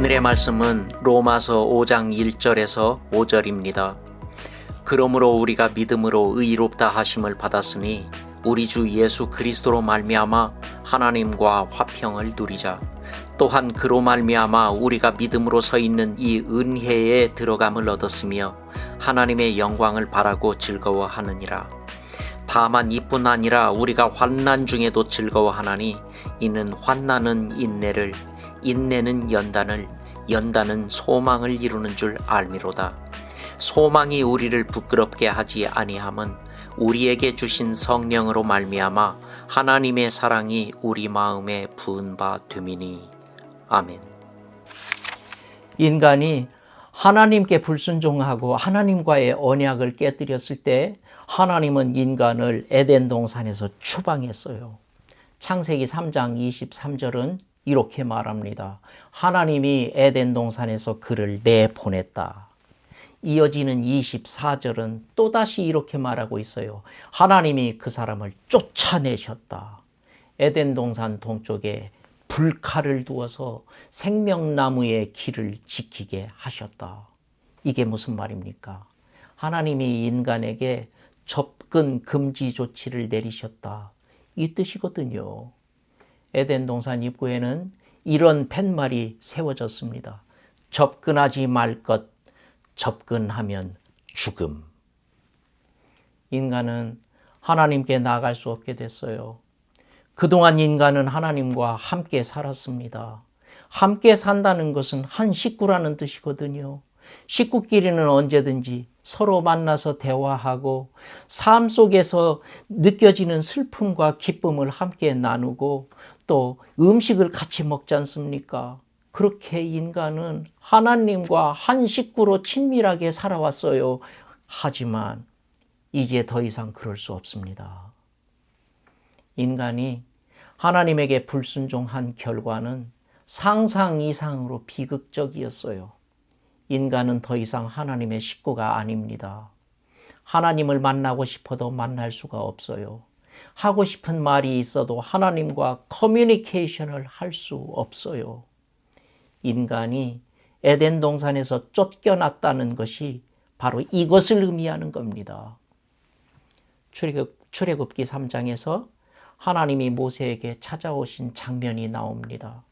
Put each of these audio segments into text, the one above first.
오늘의 말씀은 로마서 5장 1절에서 5절입니다. 그러므로 우리가 믿음으로 의롭다 하심을 받았으니 우리 주 예수 그리스도로 말미암아 하나님과 화평을 누리자. 또한 그로 말미암아 우리가 믿음으로 서 있는 이 은혜에 들어감을 얻었으며 하나님의 영광을 바라고 즐거워하느니라. 다만 이뿐 아니라 우리가 환난 중에도 즐거워하나니 이는 환난은 인내를, 인내는 연단을, 연단은 소망을 이루는 줄 알미로다. 소망이 우리를 부끄럽게 하지 아니함은 우리에게 주신 성령으로 말미암아 하나님의 사랑이 우리 마음에 부은 바 됨이니. 아멘. 인간이 하나님께 불순종하고 하나님과의 언약을 깨뜨렸을 때 하나님은 인간을 에덴 동산에서 추방했어요. 창세기 3장 23절은 이렇게 말합니다. 하나님이 에덴 동산에서 그를 내보냈다. 이어지는 24절은 또다시 이렇게 말하고 있어요. 하나님이 그 사람을 쫓아내셨다. 에덴 동산 동쪽에 불칼을 두어서 생명나무의 길을 지키게 하셨다. 이게 무슨 말입니까? 하나님이 인간에게 접근 금지 조치를 내리셨다. 이 뜻이거든요. 에덴 동산 입구에는 이런 팻말이 세워졌습니다. 접근하지 말 것, 접근하면 죽음. 인간은 하나님께 나아갈 수 없게 됐어요. 그동안 인간은 하나님과 함께 살았습니다. 함께 산다는 것은 한 식구라는 뜻이거든요. 식구끼리는 언제든지 서로 만나서 대화하고 삶 속에서 느껴지는 슬픔과 기쁨을 함께 나누고 또 음식을 같이 먹지 않습니까? 그렇게 인간은 하나님과 한 식구로 친밀하게 살아왔어요. 하지만 이제 더 이상 그럴 수 없습니다. 인간이 하나님에게 불순종한 결과는 상상 이상으로 비극적이었어요. 인간은 더 이상 하나님의 식구가 아닙니다. 하나님을 만나고 싶어도 만날 수가 없어요. 하고 싶은 말이 있어도 하나님과 커뮤니케이션을 할 수 없어요. 인간이 에덴 동산에서 쫓겨났다는 것이 바로 이것을 의미하는 겁니다. 출애굽기 3장에서 하나님이 모세에게 찾아오신 장면이 나옵니다.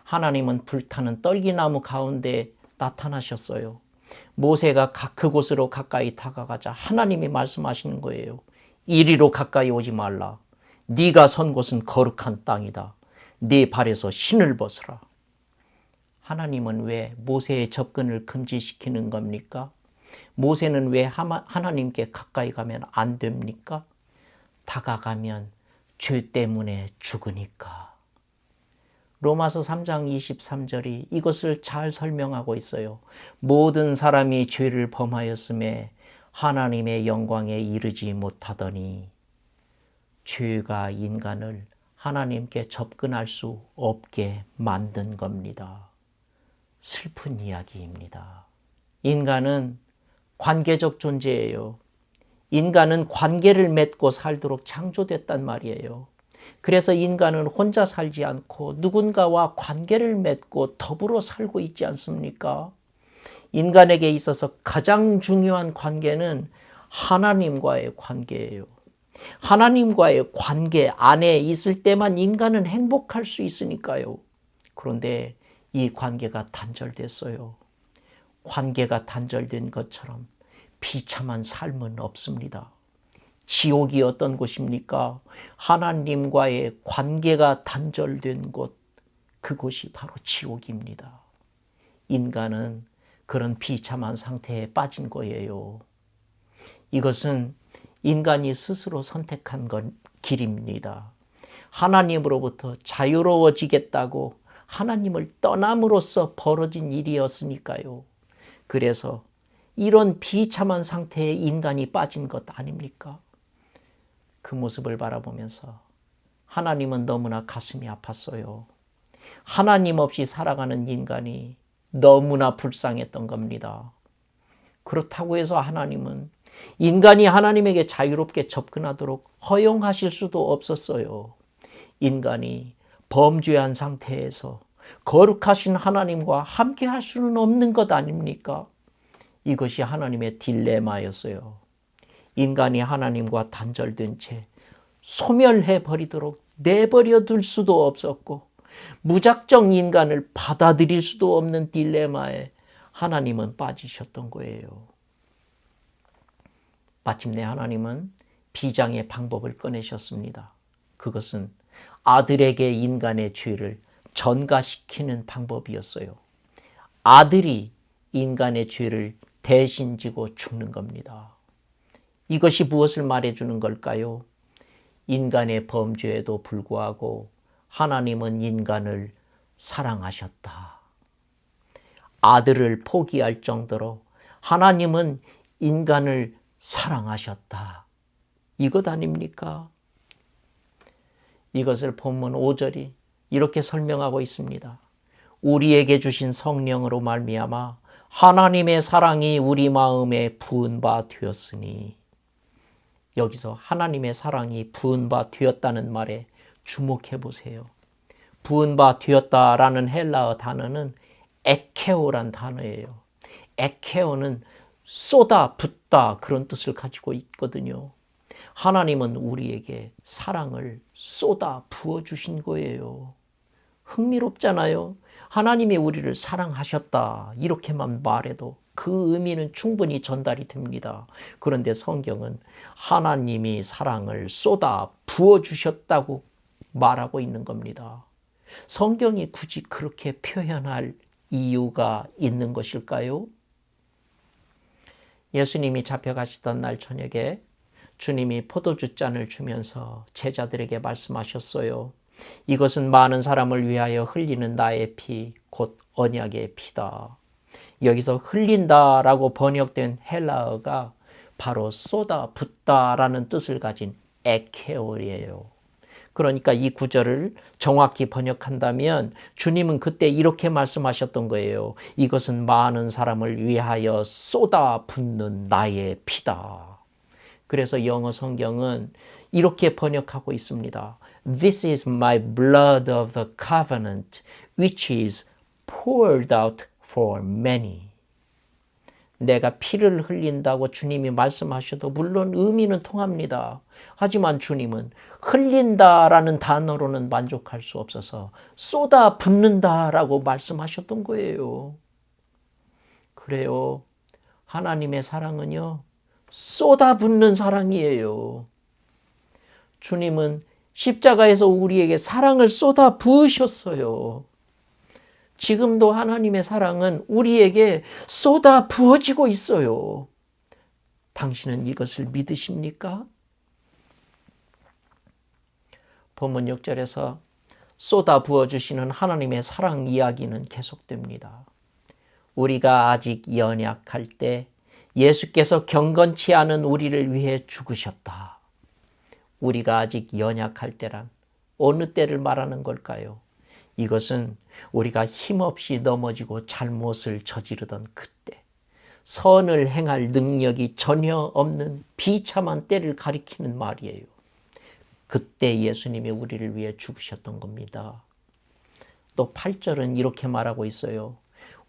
하나님은 불타는 떨기나무 가운데 나타나셨어요. 모세가 그곳으로 가까이 다가가자 하나님이 말씀하시는 거예요. 이리로 가까이 오지 말라. 네가 선 곳은 거룩한 땅이다. 네 발에서 신을 벗으라. 하나님은 왜 모세의 접근을 금지시키는 겁니까? 모세는 왜 하나님께 가까이 가면 안 됩니까? 다가가면 죄 때문에 죽으니까. 로마서 3장 23절이 이것을 잘 설명하고 있어요. 모든 사람이 죄를 범하였음에 하나님의 영광에 이르지 못하더니 죄가 인간을 하나님께 접근할 수 없게 만든 겁니다. 슬픈 이야기입니다. 인간은 관계적 존재예요. 인간은 관계를 맺고 살도록 창조됐단 말이에요. 그래서 인간은 혼자 살지 않고 누군가와 관계를 맺고 더불어 살고 있지 않습니까? 인간에게 있어서 가장 중요한 관계는 하나님과의 관계예요. 하나님과의 관계 안에 있을 때만 인간은 행복할 수 있으니까요. 그런데 이 관계가 단절됐어요. 관계가 단절된 것처럼 비참한 삶은 없습니다. 지옥이 어떤 곳입니까? 하나님과의 관계가 단절된 곳, 그곳이 바로 지옥입니다. 인간은 그런 비참한 상태에 빠진 거예요. 이것은 인간이 스스로 선택한 길입니다. 하나님으로부터 자유로워지겠다고 하나님을 떠남으로써 벌어진 일이었으니까요. 그래서 이런 비참한 상태에 인간이 빠진 것 아닙니까? 그 모습을 바라보면서 하나님은 너무나 가슴이 아팠어요. 하나님 없이 살아가는 인간이 너무나 불쌍했던 겁니다. 그렇다고 해서 하나님은 인간이 하나님에게 자유롭게 접근하도록 허용하실 수도 없었어요. 인간이 범죄한 상태에서 거룩하신 하나님과 함께 할 수는 없는 것 아닙니까? 이것이 하나님의 딜레마였어요. 인간이 하나님과 단절된 채 소멸해 버리도록 내버려 둘 수도 없었고 무작정 인간을 받아들일 수도 없는 딜레마에 하나님은 빠지셨던 거예요. 마침내 하나님은 비장의 방법을 꺼내셨습니다. 그것은 아들에게 인간의 죄를 전가시키는 방법이었어요. 아들이 인간의 죄를 대신 지고 죽는 겁니다. 이것이 무엇을 말해주는 걸까요? 인간의 범죄에도 불구하고 하나님은 인간을 사랑하셨다. 아들을 포기할 정도로 하나님은 인간을 사랑하셨다. 이것 아닙니까? 이것을 본문 5절이 이렇게 설명하고 있습니다. 우리에게 주신 성령으로 말미암아 하나님의 사랑이 우리 마음에 부은 바 되었으니, 여기서 하나님의 사랑이 부은 바 되었다는 말에 주목해 보세요. 부은 바 되었다라는 헬라어 단어는 에케오란 단어예요. 에케오는 쏟아 붓다 그런 뜻을 가지고 있거든요. 하나님은 우리에게 사랑을 쏟아 부어주신 거예요. 흥미롭잖아요. 하나님이 우리를 사랑하셨다 이렇게만 말해도 그 의미는 충분히 전달이 됩니다. 그런데 성경은 하나님이 사랑을 쏟아 부어주셨다고 말하고 있는 겁니다. 성경이 굳이 그렇게 표현할 이유가 있는 것일까요? 예수님이 잡혀가시던 날 저녁에 주님이 포도주 잔을 주면서 제자들에게 말씀하셨어요. 이것은 많은 사람을 위하여 흘리는 나의 피, 곧 언약의 피다. 여기서 흘린다라고 번역된 헬라어가 바로 쏟아 붓다라는 뜻을 가진 에케오리예요. 그러니까 이 구절을 정확히 번역한다면 주님은 그때 이렇게 말씀하셨던 거예요. 이것은 많은 사람을 위하여 쏟아 붓는 나의 피다. 그래서 영어 성경은 이렇게 번역하고 있습니다. This is my blood of the covenant, which is poured out for many. 내가 피를 흘린다고 주님이 말씀하셔도 물론 의미는 통합니다. 하지만 주님은 흘린다라는 단어로는 만족할 수 없어서 쏟아 붓는다라고 말씀하셨던 거예요. 그래요. 하나님의 사랑은요, 쏟아 붓는 사랑이에요. 주님은 십자가에서 우리에게 사랑을 쏟아 부으셨어요. 지금도 하나님의 사랑은 우리에게 쏟아 부어지고 있어요. 당신은 이것을 믿으십니까? 본문 6절에서 쏟아 부어주시는 하나님의 사랑 이야기는 계속됩니다. 우리가 아직 연약할 때 예수께서 경건치 않은 우리를 위해 죽으셨다. 우리가 아직 연약할 때란 어느 때를 말하는 걸까요? 이것은 우리가 힘없이 넘어지고 잘못을 저지르던 그때, 선을 행할 능력이 전혀 없는 비참한 때를 가리키는 말이에요. 그때 예수님이 우리를 위해 죽으셨던 겁니다. 또 8절은 이렇게 말하고 있어요.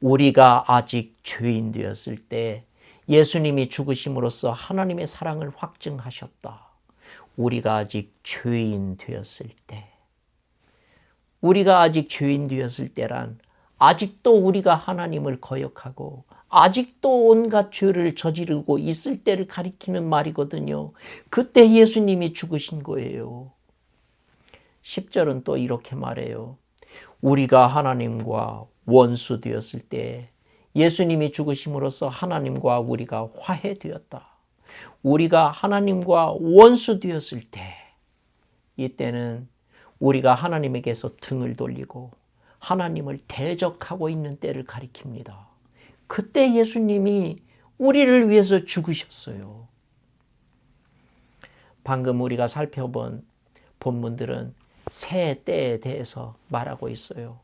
우리가 아직 죄인 되었을 때 예수님이 죽으심으로써 하나님의 사랑을 확증하셨다. 우리가 아직 죄인 되었을 때, 우리가 아직 죄인 되었을 때란 아직도 우리가 하나님을 거역하고 아직도 온갖 죄를 저지르고 있을 때를 가리키는 말이거든요. 그때 예수님이 죽으신 거예요. 10절은 또 이렇게 말해요. 우리가 하나님과 원수 되었을 때 예수님이 죽으심으로써 하나님과 우리가 화해되었다. 우리가 하나님과 원수 되었을 때, 이때는 우리가 하나님에게서 등을 돌리고 하나님을 대적하고 있는 때를 가리킵니다. 그때 예수님이 우리를 위해서 죽으셨어요. 방금 우리가 살펴본 본문들은 세 때에 대해서 말하고 있어요.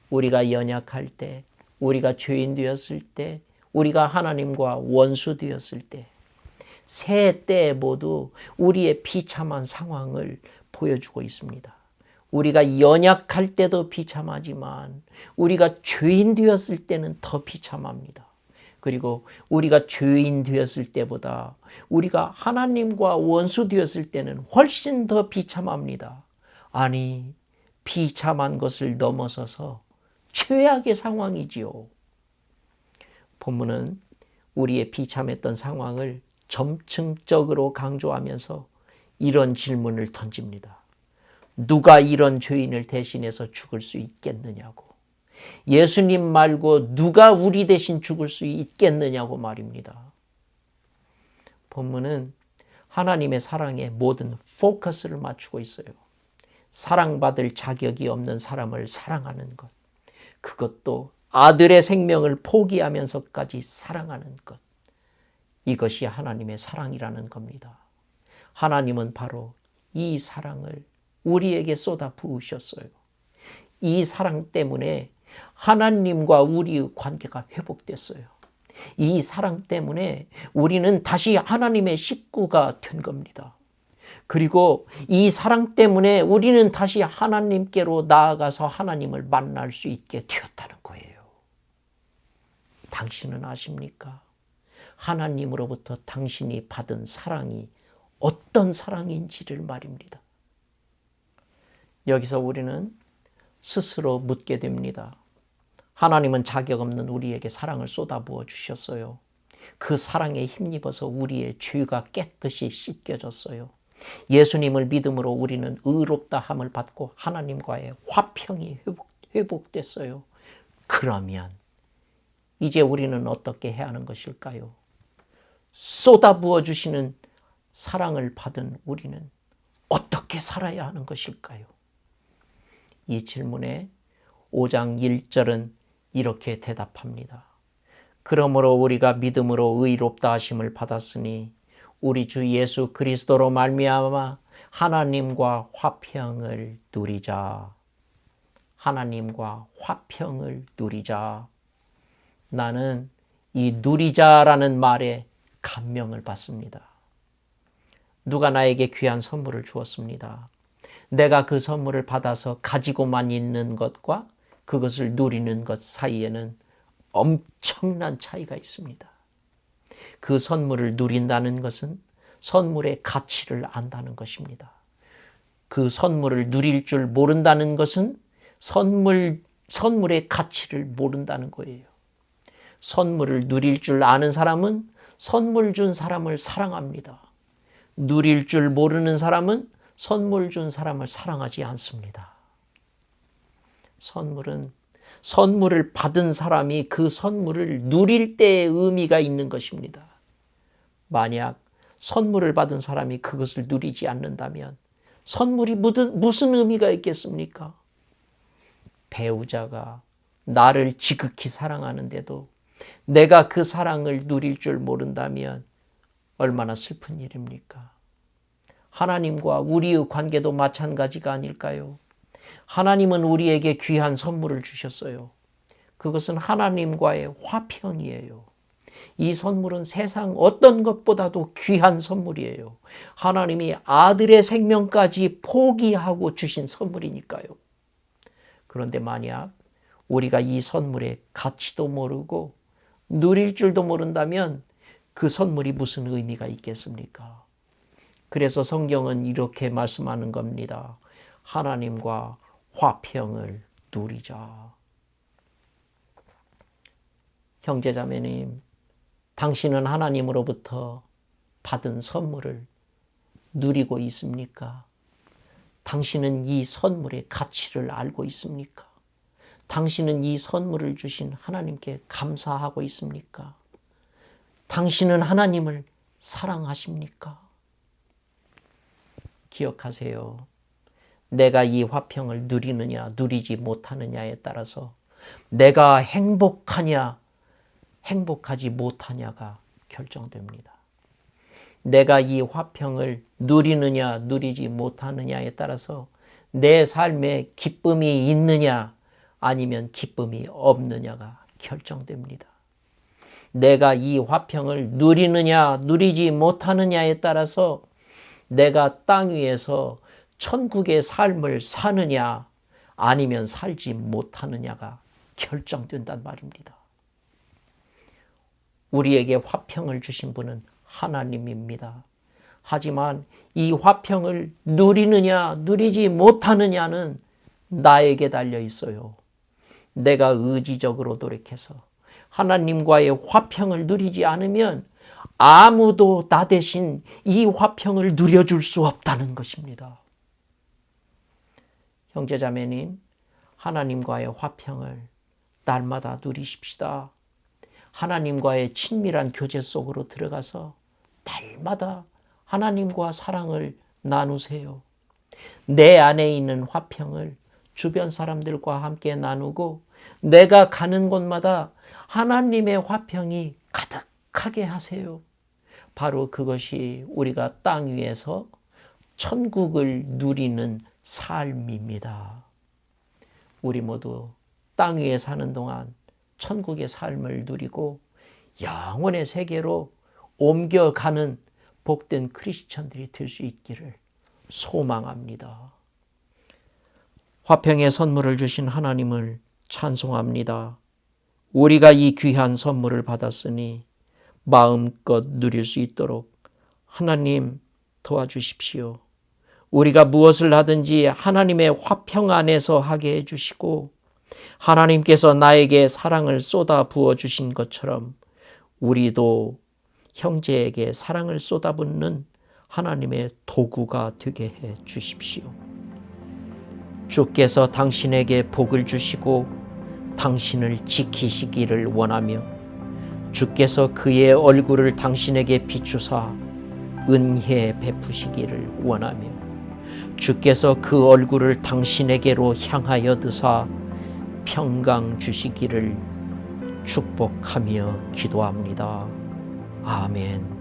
우리가 연약할 때, 우리가 죄인 되었을 때, 우리가 하나님과 원수 되었을 때, 세 때 모두 우리의 비참한 상황을 보여주고 있습니다. 우리가 연약할 때도 비참하지만 우리가 죄인 되었을 때는 더 비참합니다. 그리고 우리가 죄인 되었을 때보다 우리가 하나님과 원수 되었을 때는 훨씬 더 비참합니다. 아니, 비참한 것을 넘어서서 최악의 상황이지요. 본문은 우리의 비참했던 상황을 점층적으로 강조하면서 이런 질문을 던집니다. 누가 이런 죄인을 대신해서 죽을 수 있겠느냐고. 예수님 말고 누가 우리 대신 죽을 수 있겠느냐고 말입니다. 본문은 하나님의 사랑에 모든 포커스를 맞추고 있어요. 사랑받을 자격이 없는 사람을 사랑하는 것. 그것도 아들의 생명을 포기하면서까지 사랑하는 것. 이것이 하나님의 사랑이라는 겁니다. 하나님은 바로 이 사랑을 우리에게 쏟아 부으셨어요. 이 사랑 때문에 하나님과 우리의 관계가 회복됐어요. 이 사랑 때문에 우리는 다시 하나님의 식구가 된 겁니다. 그리고 이 사랑 때문에 우리는 다시 하나님께로 나아가서 하나님을 만날 수 있게 되었다는 거예요. 당신은 아십니까? 하나님으로부터 당신이 받은 사랑이 어떤 사랑인지를 말입니다. 여기서 우리는 스스로 묻게 됩니다. 하나님은 자격 없는 우리에게 사랑을 쏟아부어 주셨어요. 그 사랑에 힘입어서 우리의 죄가 깨끗이 씻겨졌어요. 예수님을 믿음으로 우리는 의롭다 함을 받고 하나님과의 화평이 회복됐어요. 그러면 이제 우리는 어떻게 해야 하는 것일까요? 쏟아부어 주시는 사랑을 받은 우리는 어떻게 살아야 하는 것일까요? 이 질문에 5장 1절은 이렇게 대답합니다. 그러므로 우리가 믿음으로 의롭다 하심을 받았으니 우리 주 예수 그리스도로 말미암아 하나님과 화평을 누리자. 하나님과 화평을 누리자. 나는 이 누리자라는 말에 감명을 받습니다. 누가 나에게 귀한 선물을 주었습니다. 내가 그 선물을 받아서 가지고만 있는 것과 그것을 누리는 것 사이에는 엄청난 차이가 있습니다. 그 선물을 누린다는 것은 선물의 가치를 안다는 것입니다. 그 선물을 누릴 줄 모른다는 것은 선물의 가치를 모른다는 거예요. 선물을 누릴 줄 아는 사람은 선물 준 사람을 사랑합니다. 누릴 줄 모르는 사람은 선물 준 사람을 사랑하지 않습니다. 선물은 선물을 받은 사람이 그 선물을 누릴 때의 의미가 있는 것입니다. 만약 선물을 받은 사람이 그것을 누리지 않는다면 선물이 무슨 의미가 있겠습니까? 배우자가 나를 지극히 사랑하는데도 내가 그 사랑을 누릴 줄 모른다면 얼마나 슬픈 일입니까? 하나님과 우리의 관계도 마찬가지가 아닐까요? 하나님은 우리에게 귀한 선물을 주셨어요. 그것은 하나님과의 화평이에요. 이 선물은 세상 어떤 것보다도 귀한 선물이에요. 하나님이 아들의 생명까지 포기하고 주신 선물이니까요. 그런데 만약 우리가 이 선물의 가치도 모르고 누릴 줄도 모른다면 그 선물이 무슨 의미가 있겠습니까? 그래서 성경은 이렇게 말씀하는 겁니다. 하나님과 화평을 누리자. 형제자매님, 당신은 하나님으로부터 받은 선물을 누리고 있습니까? 당신은 이 선물의 가치를 알고 있습니까? 당신은 이 선물을 주신 하나님께 감사하고 있습니까? 당신은 하나님을 사랑하십니까? 기억하세요. 내가 이 화평을 누리느냐 누리지 못하느냐에 따라서 내가 행복하냐 행복하지 못하냐가 결정됩니다. 내가 이 화평을 누리느냐 누리지 못하느냐에 따라서 내 삶에 기쁨이 있느냐 아니면 기쁨이 없느냐가 결정됩니다. 내가 이 화평을 누리느냐 누리지 못하느냐에 따라서 내가 땅 위에서 천국의 삶을 사느냐 아니면 살지 못하느냐가 결정된단 말입니다. 우리에게 화평을 주신 분은 하나님입니다. 하지만 이 화평을 누리느냐 누리지 못하느냐는 나에게 달려 있어요. 내가 의지적으로 노력해서 하나님과의 화평을 누리지 않으면 아무도 나 대신 이 화평을 누려줄 수 없다는 것입니다. 형제자매님, 하나님과의 화평을 날마다 누리십시다. 하나님과의 친밀한 교제 속으로 들어가서 날마다 하나님과 사랑을 나누세요. 내 안에 있는 화평을 주변 사람들과 함께 나누고 내가 가는 곳마다 하나님의 화평이 가득하게 하세요. 바로 그것이 우리가 땅 위에서 천국을 누리는 삶입니다. 우리 모두 땅 위에 사는 동안 천국의 삶을 누리고 영원의 세계로 옮겨가는 복된 크리스천들이 될 수 있기를 소망합니다. 화평의 선물을 주신 하나님을 찬송합니다. 우리가 이 귀한 선물을 받았으니 마음껏 누릴 수 있도록 하나님 도와주십시오. 우리가 무엇을 하든지 하나님의 화평 안에서 하게 해주시고 하나님께서 나에게 사랑을 쏟아 부어주신 것처럼 우리도 형제에게 사랑을 쏟아붓는 하나님의 도구가 되게 해 주십시오. 주께서 당신에게 복을 주시고 당신을 지키시기를 원하며 주께서 그의 얼굴을 당신에게 비추사 은혜 베푸시기를 원하며 주께서 그 얼굴을 당신에게로 향하여 드사 평강 주시기를 축복하며 기도합니다. 아멘.